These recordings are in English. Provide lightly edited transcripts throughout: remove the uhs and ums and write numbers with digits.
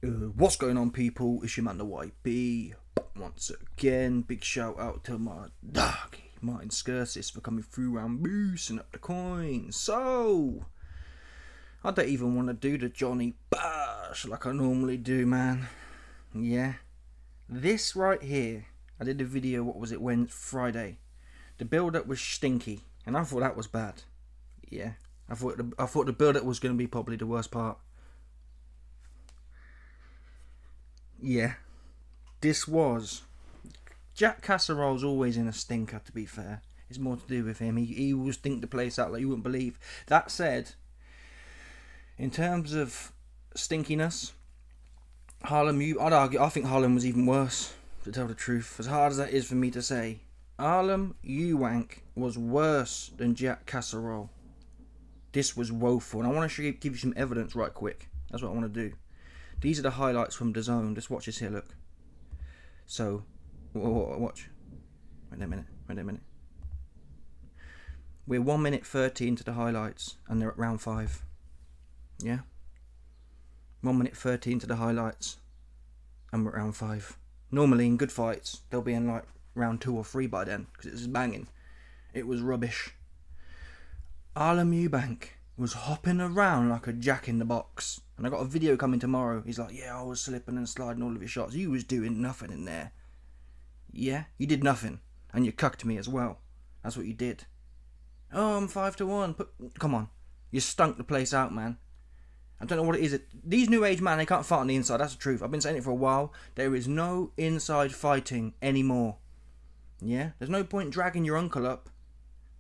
What's going on, people? It's your man the YB. Once again, big shout out to my dog Martin Skirsis for coming through and boosting up the coins. So I don't even want to do the Johnny Bash like I normally do, man. Yeah, this right here, I did a video, what was it, Friday. The build up was stinky and I thought that was bad. Yeah, I thought the build up was going to be probably the worst part. Yeah, this was. Jack Casserol's always in a stinker, to be fair. It's more to do with him. He will stink the place out like you wouldn't believe. That said, in terms of stinkiness, I think Harlem was even worse, to tell the truth. As hard as that is for me to say, HARLEM EUBANK was worse than Jack Casserol. This was woeful, and I want to give you some evidence right quick. That's what I want to do. These are the highlights from the zone. Just watch this here, look. So, watch. Wait a minute. We're 1 minute 30 into the highlights, and they're at round 5. Yeah? 1 minute 30 into the highlights, and we're at round 5. Normally, in good fights, they'll be in like round 2 or 3 by then, because it was banging. It was rubbish. HARLEM EUBANK was hopping around like a jack in the box. And I got a video coming tomorrow. He's like, yeah, I was slipping and sliding all of your shots. You was doing nothing in there. Yeah, you did nothing. And you cucked me as well. That's what you did. Oh, I'm 5-1. Come on. You stunk the place out, man. I don't know what it is. These new age, man, they can't fight on the inside. That's the truth. I've been saying it for a while. There is no inside fighting anymore. Yeah? There's no point dragging your uncle up.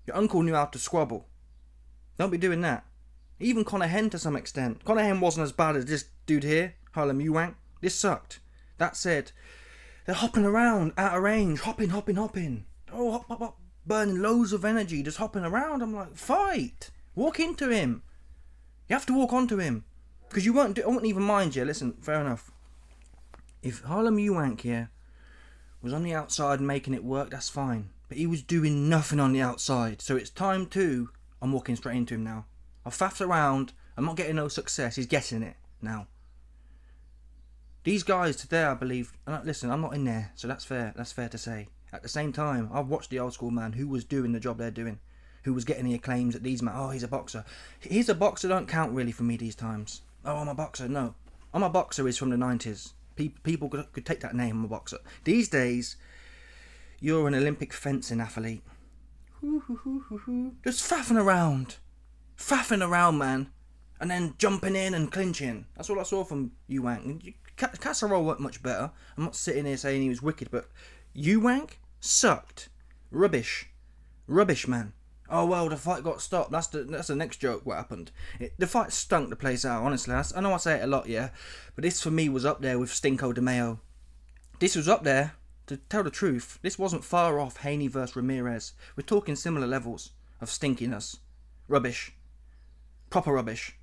Your uncle knew how to squabble. Don't be doing that. Even Conor Hen to some extent. Conor Hen wasn't as bad as this dude here, HARLEM EUBANK. This sucked. That said, they're hopping around out of range. Hopping. Oh, hop. Burning loads of energy, just hopping around. I'm like, fight. Walk into him. You have to walk onto him. Because I wouldn't even mind you. Listen, fair enough. If HARLEM EUBANK here was on the outside making it work, that's fine. But he was doing nothing on the outside. So it's time to... I'm walking straight into him now. I've faffed around. I'm not getting no success. He's getting it now. These guys today, I believe... Listen, I'm not in there, so that's fair. That's fair to say. At the same time, I've watched the old school man who was doing the job they're doing. Who was getting the acclaims that these men... Oh, he's a boxer. He's a boxer don't count really for me these times. Oh, I'm a boxer. No. I'm a boxer is from the 90s. People could take that name, I'm a boxer. These days, you're an Olympic fencing athlete. Just faffing around, man, and then jumping in and clinching. That's all I saw from EUBANK. Casserol weren't much better. I'm not sitting here saying he was wicked, but EUBANK sucked. Rubbish, man. Oh well, the fight got stopped. That's the next joke. What happened? The fight stunk the place out. Honestly, I know I say it a lot, yeah, but this for me was up there with Stinko de Mayo. This was up there. To tell the truth, this wasn't far off Haney vs Ramirez. We're talking similar levels of stinkiness. Rubbish. Proper rubbish.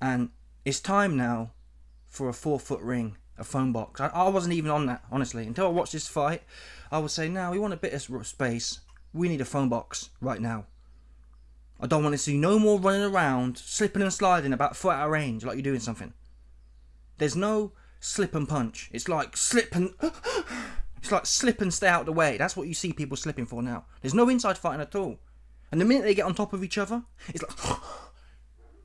And it's time now for a 4-foot ring, a phone box. I wasn't even on that, honestly. Until I watched this fight, I would say, now we want a bit of space. We need a phone box right now. I don't want to see no more running around, slipping and sliding about a foot out of range like you're doing something. There's no slip and punch. It's like slip and... It's like slip and stay out of the way. That's what you see people slipping for now. There's no inside fighting at all. And the minute they get on top of each other, it's like...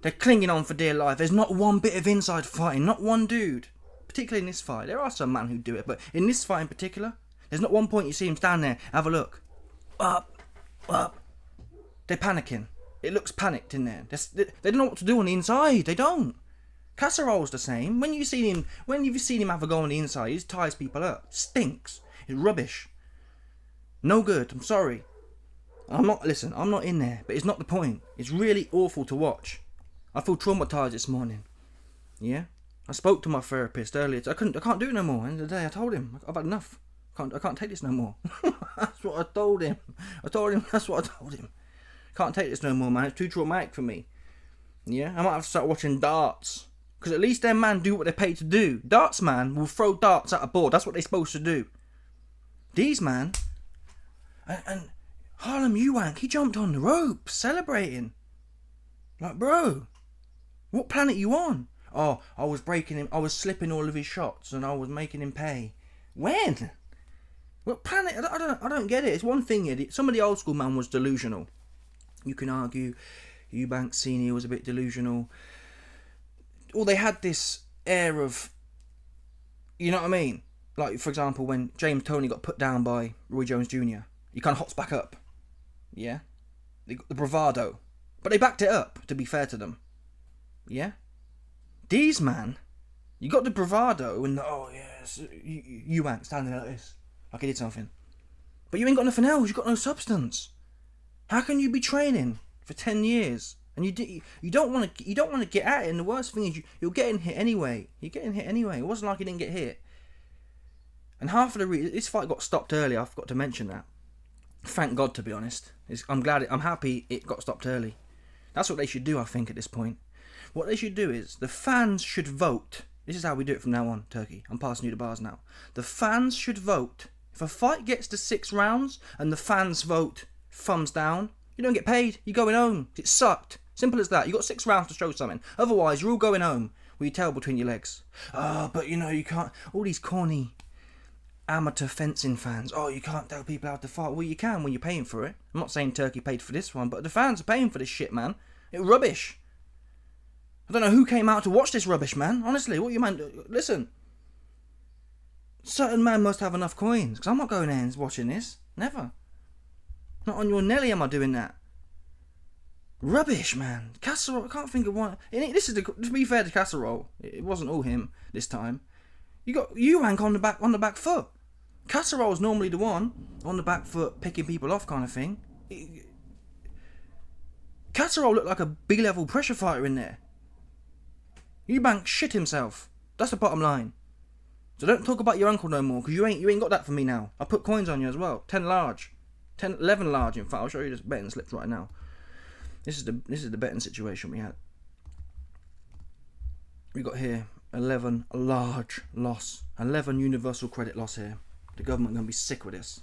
They're clinging on for dear life. There's not one bit of inside fighting. Not one dude. Particularly in this fight. There are some men who do it. But in this fight in particular, there's not one point you see him stand there, have a look. Up. They're panicking. It looks panicked in there. They don't know what to do on the inside. They don't. Casserol's the same. When you've seen him have a go on the inside, he just ties people up. Stinks. It's rubbish. No good. I'm sorry. I'm not in there, but it's not the point. It's really awful to watch. I feel traumatized this morning. Yeah? I spoke to my therapist earlier. I can't do it no more. End of the day, I told him, I've had enough. I can't take this no more. That's what I told him. That's what I told him. Can't take this no more, man. It's too traumatic for me. Yeah? I might have to start watching darts. Because at least them man do what they're paid to do. Darts man will throw darts at a board. That's what they're supposed to do. These man... And HARLEM EUBANK, he jumped on the ropes, celebrating. Like, bro, what planet you on? Oh, I was breaking him. I was slipping all of his shots, and I was making him pay. When? What planet? I don't get it. It's one thing here. Some of the old school man was delusional. You can argue Eubank Senior was a bit delusional. Or they had this air of, you know what I mean? Like, for example, when James Toney got put down by Roy Jones Jr., he kind of hops back up. Yeah? They got the bravado. But they backed it up, to be fair to them. Yeah? These, man, you got the bravado and the, oh, yes, Eubank standing like this. Like he did something. But you ain't got nothing else. You got no substance. How can you be training for 10 years and you don't want to get at it? And the worst thing is you're getting hit anyway. You're getting hit anyway. It wasn't like you didn't get hit. And half of the reason this fight got stopped early, I forgot to mention that. Thank God, to be honest. I'm happy it got stopped early. That's what they should do, I think, at this point. What they should do is the fans should vote. This is how we do it from now on, Turkey. I'm passing you the bars now. The fans should vote. If a fight gets to 6 rounds and the fans vote thumbs down, you don't get paid. You're going home. It sucked. Simple as that. You got 6 rounds to show something. Otherwise, you're all going home with your tail between your legs. Oh, but you can't. All these corny amateur fencing fans. Oh, you can't tell people how to fight. Well, you can when you're paying for it. I'm not saying Turkey paid for this one, but the fans are paying for this shit, man. It's rubbish. I don't know who came out to watch this rubbish, man. Honestly, what you man? Listen. Certain man must have enough coins, because I'm not going there and watching this. Never. Not on your Nelly am I doing that. Rubbish, man. Casserole, I can't think of one. To be fair to Casserole, it wasn't all him this time. You got Eubank on the back foot. Casserole's normally the one on the back foot, picking people off kind of thing. Casserole looked like a B-level pressure fighter in there. Eubank shit himself. That's the bottom line. So don't talk about your uncle no more, because you ain't got that for me now. I put coins on you as well. 10 large. 11 large, in fact. I'll show you this betting slips right now. This is the betting situation we had. We got here 11 large loss. 11 universal credit loss here. The government gonna be sick with this.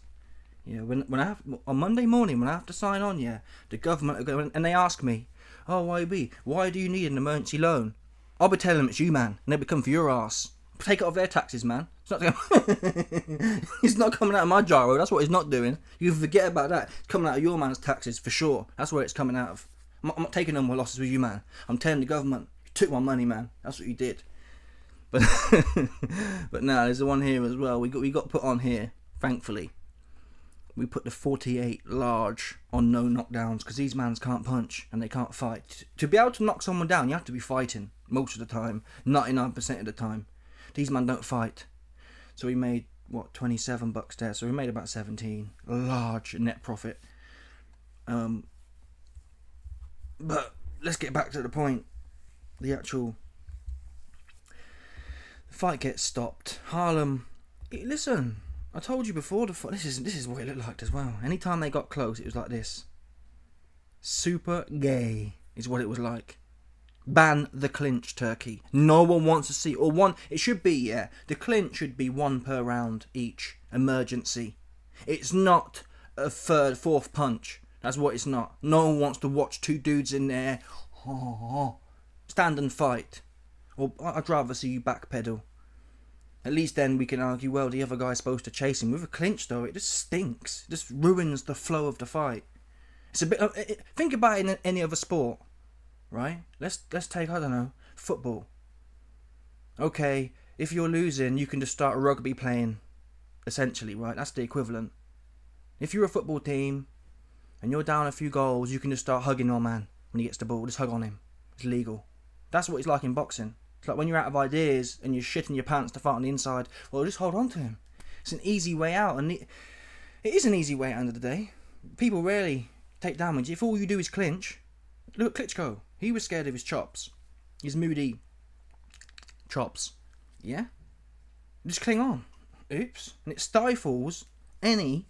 Yeah, when I have on Monday morning when I have to sign on, yeah, the government are going and they ask me, oh YB, why do you need an emergency loan? I'll be telling them it's you, man, and they'll be coming for your ass. Take it off their taxes, man. It's not coming out of my gyro. That's what he's not doing. You forget about that. It's coming out of your man's taxes for sure. That's where it's coming out of. I'm not taking no more losses with you, man. I'm telling the government, you took my money, man. That's what you did. But no, there's the one here as well. We got put on here, thankfully. We put the 48 large on no knockdowns because these mans can't punch and they can't fight. To be able to knock someone down, you have to be fighting most of the time, 99% of the time. These men don't fight. So we made, $27 there. So we made about 17. Large net profit. But let's get back to the point. The fight gets stopped. Harlem, listen, I told you before, this is what it looked like as well. Anytime they got close, it was like this. Super gay is what it was like. Ban the clinch, Turkey. No one wants to see, it should be, the clinch should be 1 per round each. Emergency. It's not a third, fourth punch. That's what it's not. No one wants to watch 2 dudes in there. Stand and fight. Or I'd rather see you backpedal. At least then we can argue, well, the other guy's supposed to chase him. With a clinch, though, it just stinks. It just ruins the flow of the fight. It's a bit. Think about it in any other sport, right? Let's take, I don't know, football. Okay, if you're losing, you can just start rugby playing, essentially, right? That's the equivalent. If you're a football team and you're down a few goals, you can just start hugging your man when he gets the ball. Just hug on him. It's legal. That's what it's like in boxing. It's like when you're out of ideas and you're shitting your pants to fight on the inside, well, just hold on to him. It's an easy way out, and it is an easy way out at the end of the day. People rarely take damage. If all you do is clinch, look at Klitschko. He was scared of his chops. His moody chops. Yeah? Just cling on. Oops. And it stifles any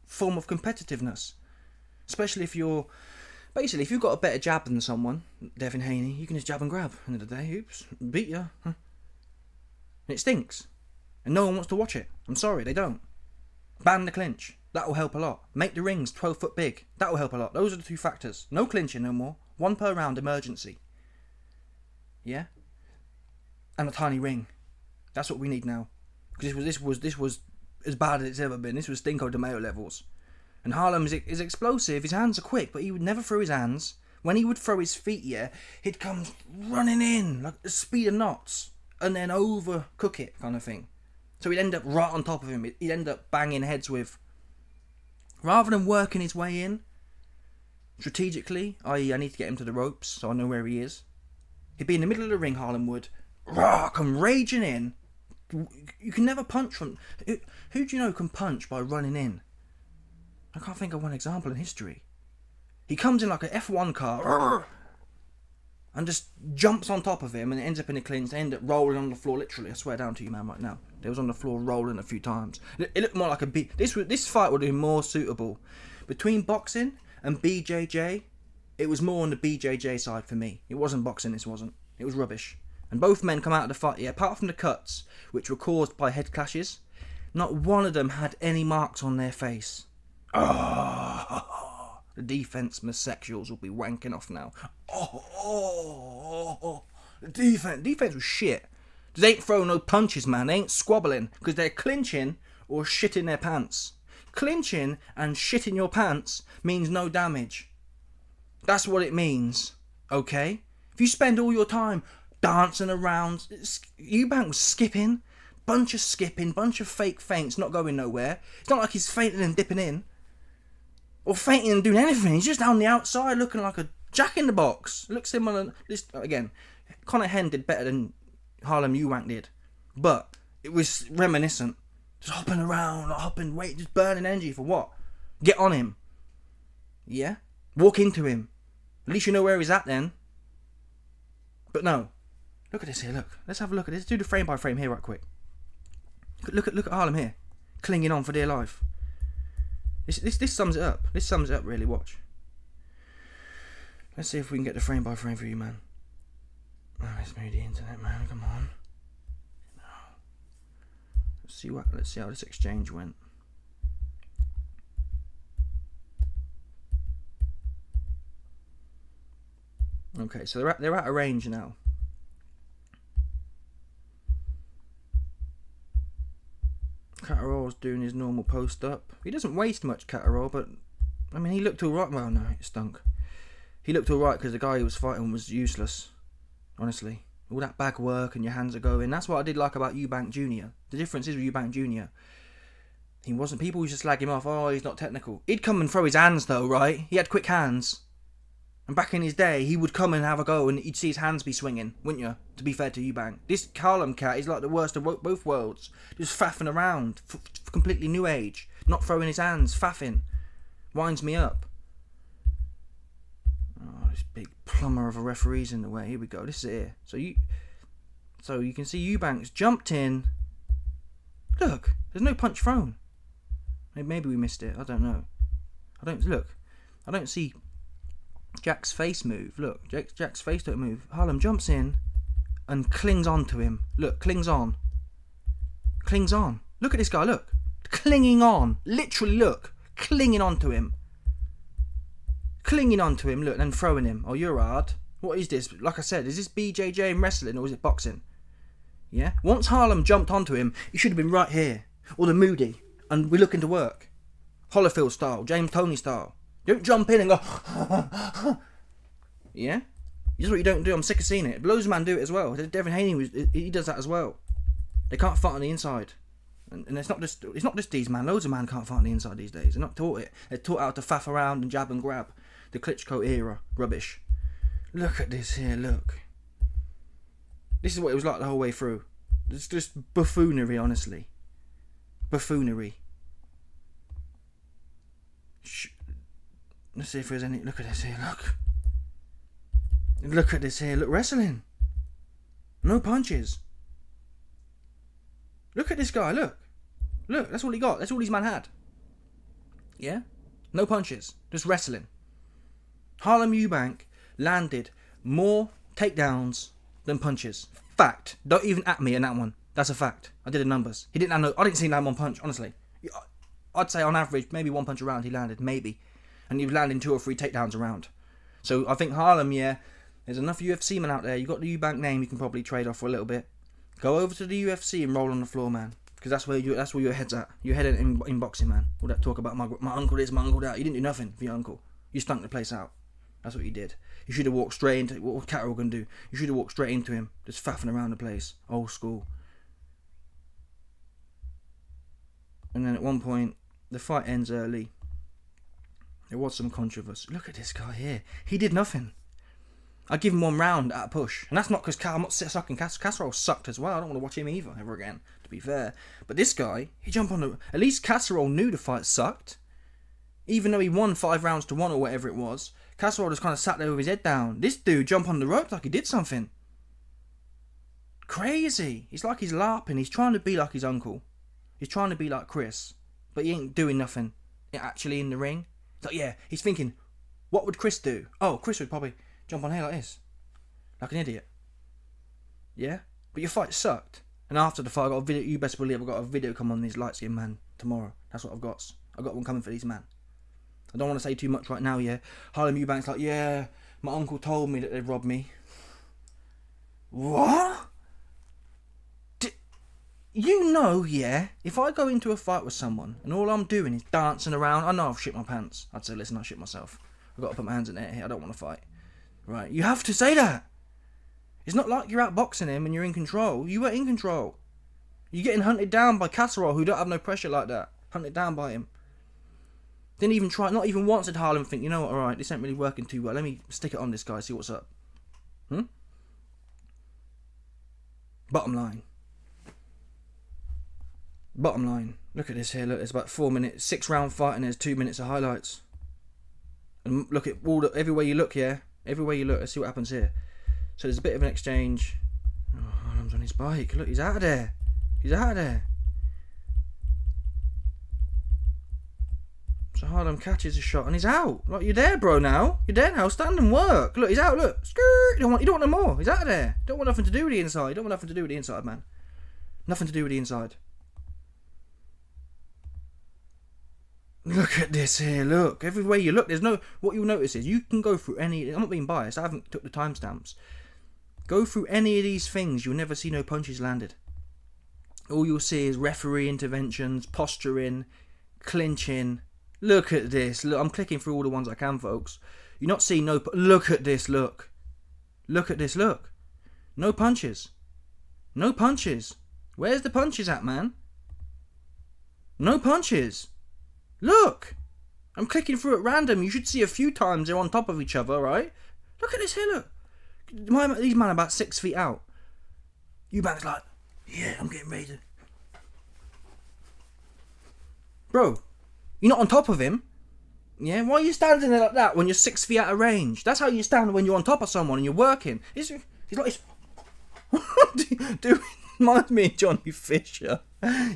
form of competitiveness. Especially if you're... Basically, if you've got a better jab than someone, Devin Haney, you can just jab and grab. End of the day, oops, beat you. And it stinks. And no one wants to watch it. I'm sorry, they don't. Ban the clinch. That will help a lot. Make the rings 12 foot big. That will help a lot. Those are the 2 factors. No clinching no more. 1 per round, emergency. Yeah? and a tiny ring. That's what we need now. Because this was as bad as it's ever been. This was Stinko tomato levels. And Harlem is explosive. His hands are quick, but he would never throw his hands. When he would throw his feet, yeah, he'd come running in like the speed of knots and then overcook it, kind of thing. So he'd end up right on top of him. He'd end up banging heads with. Rather than working his way in strategically, i.e., I need to get him to the ropes so I know where he is. He'd be in the middle of the ring. Harlem would come raging in. You can never punch from. Who do you know can punch by running in? I can't think of one example in history. He comes in like an F1 car and just jumps on top of him and ends up in a clinch. They end up rolling on the floor. Literally, I swear down to you, man, right now. They was on the floor rolling a few times. It looked more like a This fight would have been more suitable between boxing and BJJ. It was more on the BJJ side for me. It wasn't boxing. This wasn't. It was rubbish. And both men come out of the fight, yeah, apart from the cuts, which were caused by head clashes, not one of them had any marks on their face. Oh, the defense homosexuals will be wanking off now. The defense was shit. They ain't throwing no punches, man. They ain't squabbling, because they're clinching or shitting their pants. Clinching and shitting your pants means no damage. That's what it means, okay? If you spend all your time dancing around, Eubank was skipping, bunch of fake feints, not going nowhere. It's not like he's fainting and dipping in, or fainting and doing anything. He's just down the outside looking like a jack in the box. Looks similar. This again, Conor Henn did better than Harlem Eubank did, but it was reminiscent. Just hopping around, just burning energy for what? Get on him. Yeah? Walk into him. At least you know where he's at then. But no. Look at this here, look. Let's have a look at this. Do the frame by frame here right quick. Look at Harlem here. Clinging on for dear life. This sums it up. This sums it up really, watch. Let's see if we can get the frame by frame for you, man. Oh, let's move the internet, man. Come on. Let's see how this exchange went. Okay, so they're out of range now. CATTERAL's doing his normal post up. He doesn't waste much, CATTERAL, but I mean, he looked alright. Well, no, it stunk. He looked alright because the guy he was fighting was useless. Honestly, all that bag work and your hands are going. That's what I did like about Eubank Jr. The difference is with Eubank Jr. He wasn't. People used to slag him off. Oh, he's not technical. He'd come and throw his hands though, right? He had quick hands. And back in his day, he would come and have a go, and you'd see his hands be swinging, wouldn't you? To be fair to Eubank, this Harlem cat is like the worst of both worlds. Just faffing around, completely new age, not throwing his hands, faffing, winds me up. Oh, this big plumber of a referee's in the way. Here we go. This is it here. So you can see Eubank's jumped in. Look, there's no punch thrown. Maybe we missed it. I don't know. I don't see Jack's face move. Look, Jack's face don't move. Harlem jumps in and clings on to him. Look, clings on. Clings on. Look at this guy, look. Clinging on. Literally, look. Clinging on to him. Clinging on to him, look, and throwing him. Oh, you're hard. What is this? Like I said, is this BJJ in wrestling or is it boxing? Yeah? Once Harlem jumped onto him, he should have been right here. Or the Moody. And we're looking to work. Holyfield style. James Toney style. Don't jump in and go, yeah? This is what you don't do. I'm sick of seeing it. Blows man do it as well. Devin Haney, he does that as well. They can't fight on the inside. And it's not just these man. Loads of man can't fight on the inside these days. They're not taught it. They're taught how to faff around and jab and grab. The Klitschko era. Rubbish. Look at this here, look. This is what it was like the whole way through. It's just buffoonery, honestly. Buffoonery. Let's see if there's any. Look at this here, look. Look at this here, look. Wrestling. No punches. Look at this guy, look. Look, that's all he got. That's all his man had. Yeah? No punches. Just wrestling. Harlem Eubank landed more takedowns than punches. Fact. Don't even at me in that one. That's a fact. I did the numbers. I didn't see him land one punch, honestly. I'd say on average, maybe one punch around he landed, maybe. And he was landing 2 or 3 takedowns around. So I think Harlem, yeah, there's enough UFC men out there. You've got the Eubank name you can probably trade off for a little bit. Go over to the UFC and roll on the floor, man. Because that's where your head's at. Your head in boxing, man. All that talk about my uncle this, my uncle that. You didn't do nothing for your uncle. You stunk the place out. That's what you did. You should have walked straight into what was Catterall gonna do. You should have walked straight into him, just faffing around the place, old school. And then at one point, the fight ends early. There was some controversy. Look at this guy here. He did nothing. I give him 1 round at a push, and that's not because I'm not sucking. Casserole sucked as well. I don't want to watch him either ever again, to be fair. But this guy, he jumped on the. At least Casserole knew the fight sucked, even though he won 5 rounds to 1 or whatever it was. Casserole just kind of sat there with his head down. This dude jumped on the ropes like he did something. Crazy. It's like he's LARPing. He's trying to be like his uncle. He's trying to be like Chris, but he ain't doing nothing. Actually in the ring. It's like, yeah, he's thinking, what would Chris do? Oh, Chris would probably jump on here like this. Like an idiot. Yeah? But your fight sucked. And after the fight, I got a video. You best believe I've got a video come on these light-skinned man tomorrow. That's what I've got. I've got one coming for these man. I don't want to say too much right now, yeah? Harlem Eubank's like, yeah, my uncle told me that they robbed me. What? You know, yeah, if I go into a fight with someone and all I'm doing is dancing around, I know I've shit my pants. I'd say, listen, I shit myself. I've got to put my hands in the air here. I don't want to fight. Right, you have to say that. It's not like you're outboxing him and you're in control. You were in control. You're getting hunted down by Casserole, who don't have no pressure like that. Hunted down by him. Didn't even try, not even once did Harlem think, you know what, alright, this ain't really working too well. Let me stick it on this guy, see what's up. Bottom line. Look at this here, look, there's about 4 minutes, 6 round fight and there's 2 minutes of highlights. And look at all everywhere you look, yeah? Everywhere you look, let's see what happens here. So there's a bit of an exchange. Oh, Harlem's on his bike. Look, he's out of there. He's out of there. So Harlem catches a shot and he's out. Like, you're there, bro, now. You're there now. Stand and work. Look, he's out. Look. Skirt. You don't want no more. He's out of there. Don't want nothing to do with the inside. Don't want nothing to do with the inside, man. Nothing to do with the inside. Look at this here, look. Everywhere you look, there's no... What you'll notice is you can go through any... I'm not being biased, I haven't took the timestamps. Go through any of these things, you'll never see no punches landed. All you'll see is referee interventions, posturing, clinching. Look at this. Look, I'm clicking through all the ones I can, folks. You're not seeing no... Look at this, look. Look at this, look. No punches. No punches. Where's the punches at, man? No punches. Look! I'm clicking through at random. You should see a few times they're on top of each other, right? Look at this here, look. These men are about 6 feet out. Eubank's like, yeah, I'm getting ready to... Bro, you're not on top of him. Yeah? Why are you standing there like that when you're 6 feet out of range? That's how you stand when you're on top of someone and you're working. He's like... Dude, reminds me of Johnny Fisher.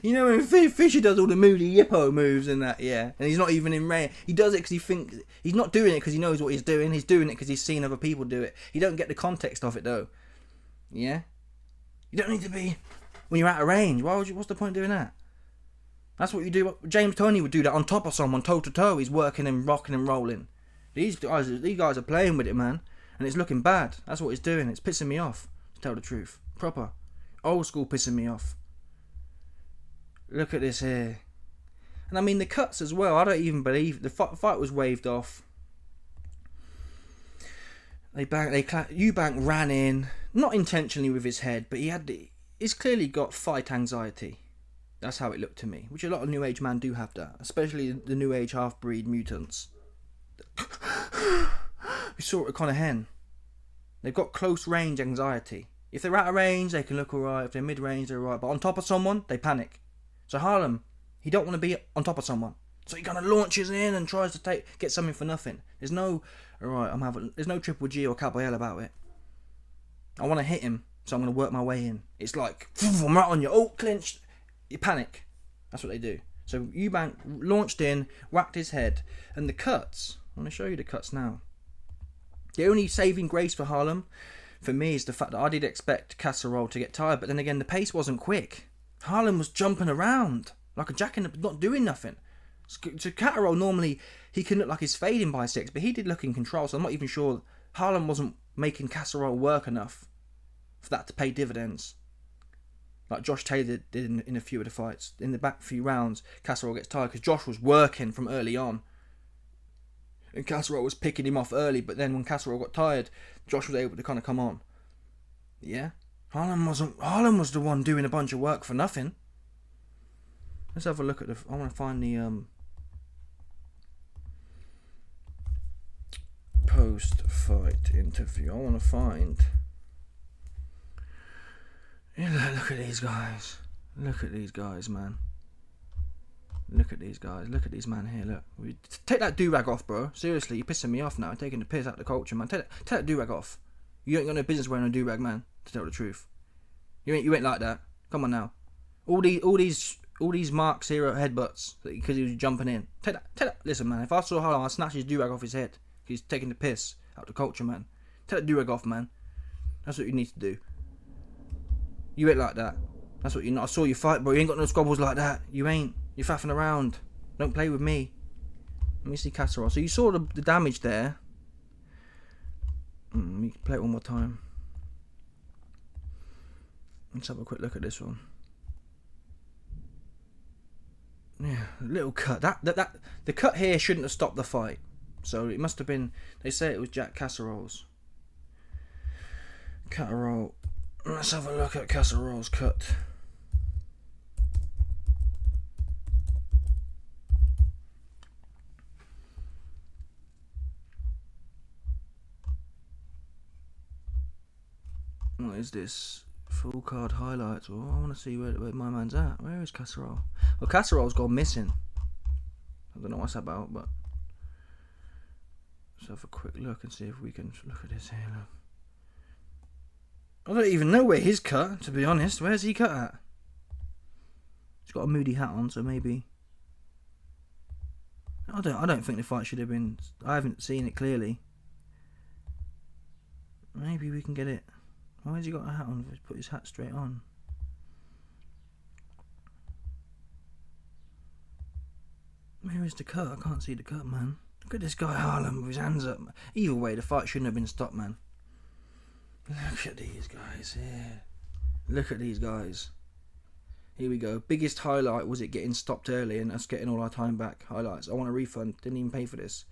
You know when Fisher does all the moody yippo moves and that, yeah, and he's not even in range. He does it because he thinks he's not doing it because he knows what he's doing. He's doing it because he's seen other people do it. You don't get the context of it though. Yeah, you don't need to be when you're out of range. Why would you? What's the point of doing that? That's what you do. James Toney would do that on top of someone, toe to toe. He's working and rocking and rolling. These guys are playing with it, man, and it's looking bad. That's what he's doing. It's pissing me off. To tell the truth, proper old school pissing me off. Look at this here. And I mean the cuts as well. I don't even believe the fight was waved off. Eubank ran in, not intentionally with his head, but he's clearly got fight anxiety. That's how it looked to me. Which a lot of New Age men do have that. Especially the New Age half-breed mutants. We saw it with Conor Hen. They've got close range anxiety. If they're out of range, they can look alright. If they're mid-range, they're alright. But on top of someone, they panic. So Harlem, he don't want to be on top of someone. So he kind of launches in and tries to get something for nothing. There's no, there's no Triple G or Caballero about it. I want to hit him, so I'm going to work my way in. It's like, I'm right on you. Oh, clinched. You panic. That's what they do. So Eubank launched in, whacked his head. And the cuts, I'm going to show you the cuts now. The only saving grace for Harlem, for me, is the fact that I did expect Casserole to get tired. But then again, the pace wasn't quick. Harlem was jumping around like a jack in the... not doing nothing. So Catterall, normally, he can look like he's fading by 6, but he did look in control, so I'm not even sure Harlem wasn't making Casserole work enough for that to pay dividends. like Josh Taylor did in a few of the fights. In the back few rounds, CATTERAL gets tired because Josh was working from early on. And CATTERAL was picking him off early, but then when CATTERAL got tired, Josh was able to kind of come on. Yeah? Harlem was the one doing a bunch of work for nothing. Let's have a look at I want to find the post-fight interview. I want to find... Yeah, look at these guys. Look at these guys, man. Look at these guys. Look at these man here. Look. Take that do-rag off, bro. Seriously, you're pissing me off now. Taking the piss out of the culture, man. Take that do-rag off. You ain't got no business wearing a do-rag, man. To tell the truth. You ain't like that. Come on now. All these marks here are headbutts because he was jumping in. Take that. Listen, man. If I saw Harlem, I'd snatch his do-rag off his head. He's taking the piss out of the culture, man. Take that do-rag off, man. That's what you need to do. You ain't like that. That's what you're not. I saw you fight, bro. You ain't got no squabbles like that. You ain't. You're faffing around. Don't play with me. Let me see CATTERAL. So you saw the damage there. Let me play it one more time. Let's have a quick look at this one. Yeah, a little cut. The cut here shouldn't have stopped the fight. So it must have been. They say it was Jack CATTERAL's. CATTERAL. Let's have a look at CATTERAL's cut. What is this? Full card highlights. Oh, I want to see where my man's at. Where is CATTERAL? Well, CATTERAL's gone missing. I don't know what's about, but let's have a quick look and see if we can look at this here. Look. I don't even know where he's cut, to be honest. Where's he cut at? He's got a moody hat on, so maybe. I don't think the fight should have been. I haven't seen it clearly. Maybe we can get it. Why has he got a hat on? He's put his hat straight on. Where is the cut? I can't see the cut, man. Look at this guy Harlem with his hands up. Either way, the fight shouldn't have been stopped, man. Look at these guys here. Look at these guys. Here we go. Biggest highlight was it getting stopped early and us getting all our time back. Highlights. I want a refund. Didn't even pay for this.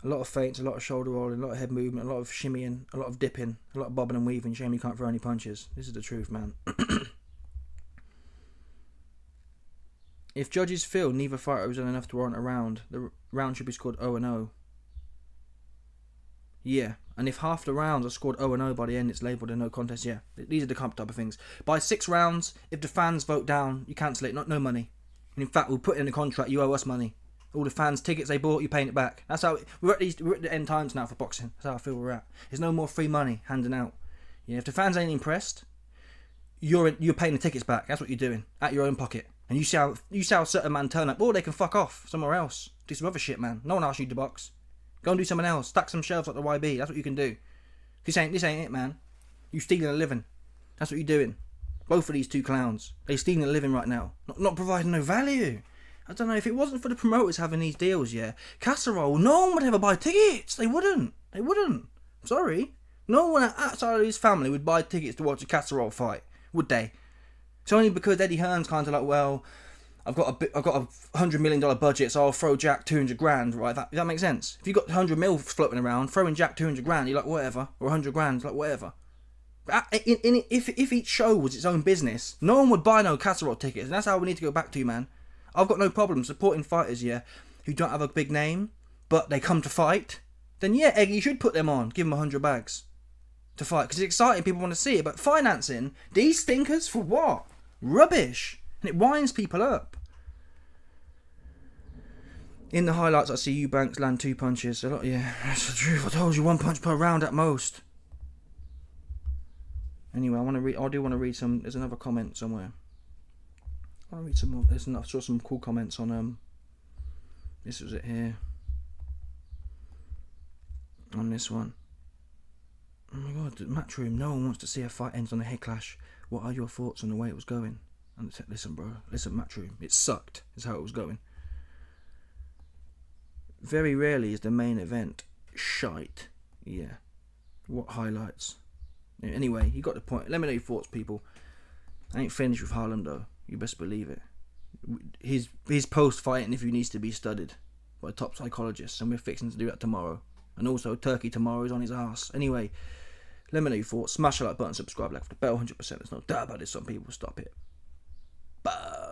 A lot of feints, a lot of shoulder rolling, a lot of head movement, a lot of shimmying, a lot of dipping, a lot of bobbing and weaving. Shame you can't throw any punches. This is the truth, man. If judges feel neither fighter was done enough to warrant a round, the round should be scored 0-0. Yeah, and if half the rounds are scored 0-0 by the end, it's labelled a no contest. Yeah, these are the type of things. By 6 rounds, if the fans vote down, you cancel it. No money. And in fact, we'll put it in the contract. You owe us money. All the fans' tickets they bought, you're paying it back. That's how we're at the end times now for boxing. That's how I feel we're at. There's no more free money handing out. Yeah, if the fans ain't impressed, you're paying the tickets back. That's what you're doing at your own pocket. And you see how certain man turn up. Or they can fuck off somewhere else. Do some other shit, man. No one asked you to box. Go and do something else. Stack some shelves like the YB. That's what you can do. This ain't it, man. You stealing a living. That's what you're doing. Both of these two clowns. They stealing a living right now. Not providing no value. I don't know, if it wasn't for the promoters having these deals, yeah, CATTERAL, no one would ever buy tickets. They wouldn't. I'm sorry. No one outside of his family would buy tickets to watch a CATTERAL fight, would they? It's only because Eddie Hearn's kind of like, well, I've got a $100 million budget, so I'll throw Jack 200 grand, right? Does that make sense? If you've got 100 mil floating around, throwing Jack 200 grand, you're like, whatever. Or 100 grand, like, whatever. If each show was its own business, no one would buy no CATTERAL tickets, and that's how we need to go back to, man. I've got no problem supporting fighters, yeah, who don't have a big name, but they come to fight. Then, yeah, Egg, you should put them on. Give them 100 bags to fight, because it's exciting. People want to see it. But financing, these stinkers, for what? Rubbish. And it winds people up. In the highlights, I see Eubanks land 2 punches. A lot, yeah, that's the truth. I told you 1 punch per round at most. Anyway, I do want to read some. There's another comment somewhere. I'll read some more. I saw some cool comments on this was it here. On this one. Oh my god, Matchroom, no one wants to see a fight ends on a head clash. What are your thoughts on the way it was going? And listen, bro. Listen, Matchroom. It sucked, is how it was going. Very rarely is the main event shite. Yeah. What highlights? Anyway, you got the point. Let me know your thoughts, people. I ain't finished with Harlem though. You best believe it. His post-fight interview needs to be studied by top psychologists, and we're fixing to do that tomorrow. And also, Turkey tomorrow is on his ass. Anyway, let me know your thoughts. Smash the like button, subscribe, like for the bell, 100%. There's no doubt about it. Some people stop it. Bye.